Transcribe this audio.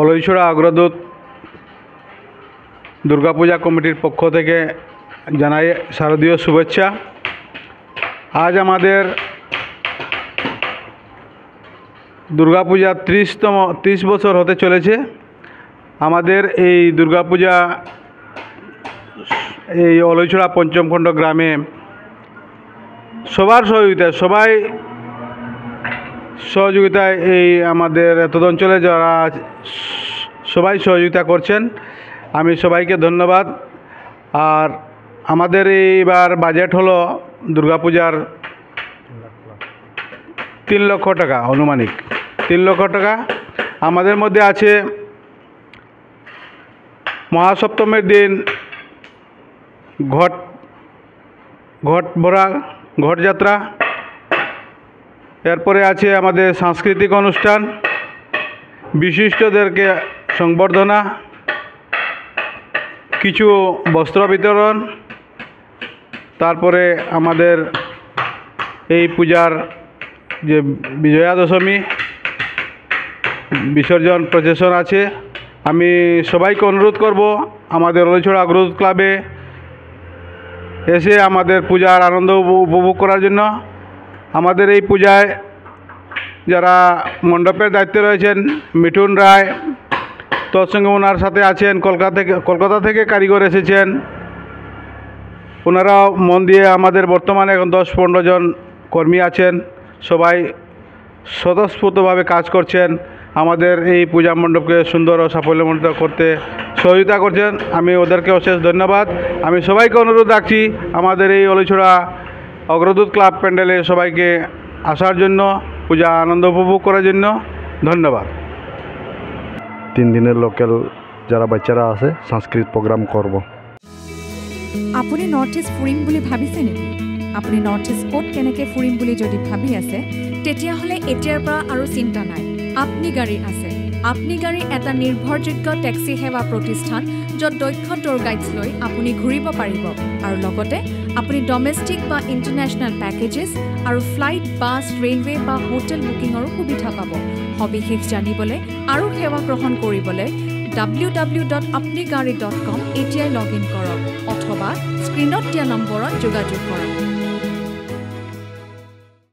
অলইছড়া অগ্রদূত দুর্গাপূজা কমিটির পক্ষ থেকে জানাই শারদীয় শুভেচ্ছা। আজ আমাদের দুর্গাপূজা 30 বছর হতে চলেছে। আমাদের এই দুর্গাপূজা এই অলইছড়া পঞ্চমখণ্ড গ্রামে সবার সহযোগিতায় এই আমাদের এতদ অঞ্চলে যারা সবাই সহযোগিতা করছেন, আমি সবাইকে ধন্যবাদ। আর আমাদের এইবার বাজেট হলো দুর্গাপূজার 3 লক্ষ টাকা, আনুমানিক 3 লক্ষ টাকা। আমাদের মধ্যে আছে মহাসপ্তমীর দিন ঘটযাত্রা, এরপরে আছে আমাদের সাংস্কৃতিক অনুষ্ঠান, বিশিষ্টদেরকে সংবর্ধনা, কিছু বস্ত্র বিতরণ, তারপরে আমাদের এই পূজার যে বিজয়া দশমী বিসর্জন প্রসেশন আছে। আমি সবাইকে অনুরোধ করব আমাদের অলইছড়া অগ্রদূত ক্লাবে এসে আমাদের পূজার আনন্দ উপভোগ করার জন্য। আমাদের এই পূজায় যারা মণ্ডপের দায়িত্বে রয়েছেন, মিঠুন রায়, তোর সঙ্গে ওনার সাথে আছেন কলকাতা থেকে কারিগর এসেছেন। ওনারাও মন দিয়ে আমাদের বর্তমানে এখন 10-15 জন কর্মী আছেন, সবাই স্বতঃস্ফূর্তভাবে কাজ করছেন, আমাদের এই পূজা মণ্ডপকে সুন্দর ও সাফল্যমণ্ডিত করতে সহযোগিতা করছেন। আমি ওদেরকে অশেষ ধন্যবাদ। আমি সবাইকে অনুরোধ রাখছি আমাদের এই অলইছড়া অগ্রদূত ক্লাব প্যান্ডেলে সবাইকে আসার জন্য, পূজা আনন্দ উপভোগ করার জন্য। ধন্যবাদ। 3 দিনের লোকাল যারা বাচ্চারা আছে সাংস্কৃতিক প্রোগ্রাম করব। আপুনি নৰ্থ ইষ্ট ফুৰিম বুলি ভাবিছে নেকি? আপুনি নৰ্থ ইষ্ট ক'ত কেনেকৈ ফুৰিম বুলি যদি ভাবি আছে, তেতিয়াহ'লে এতিয়াৰ পৰা আৰু চিন্তা নাই। আপনি গাড়ী আছে। আপনি গাড়ী এটা নিৰ্ভৰযোগ্য টেক্সি সেৱা প্ৰতিষ্ঠান, য'ত দক্ষ টুৰ গাইডছ লৈ আপুনি ঘূৰিব পাৰিব আৰু লগতে আপুনি ডমেষ্টিক বা ইণ্টাৰনেশ্যনেল পেকেজেছ আৰু ফ্লাইট, বাছ, ৰেলৱে বা হোটেল বুকিঙৰো সুবিধা পাব। সবিশেষ জানিবলৈ আৰু সেৱা গ্ৰহণ কৰিবলৈ www.apnigari.com এতিয়াই লগ ইন কৰক অথবা স্ক্ৰীণত দিয়া নম্বৰত যোগাযোগ কৰক।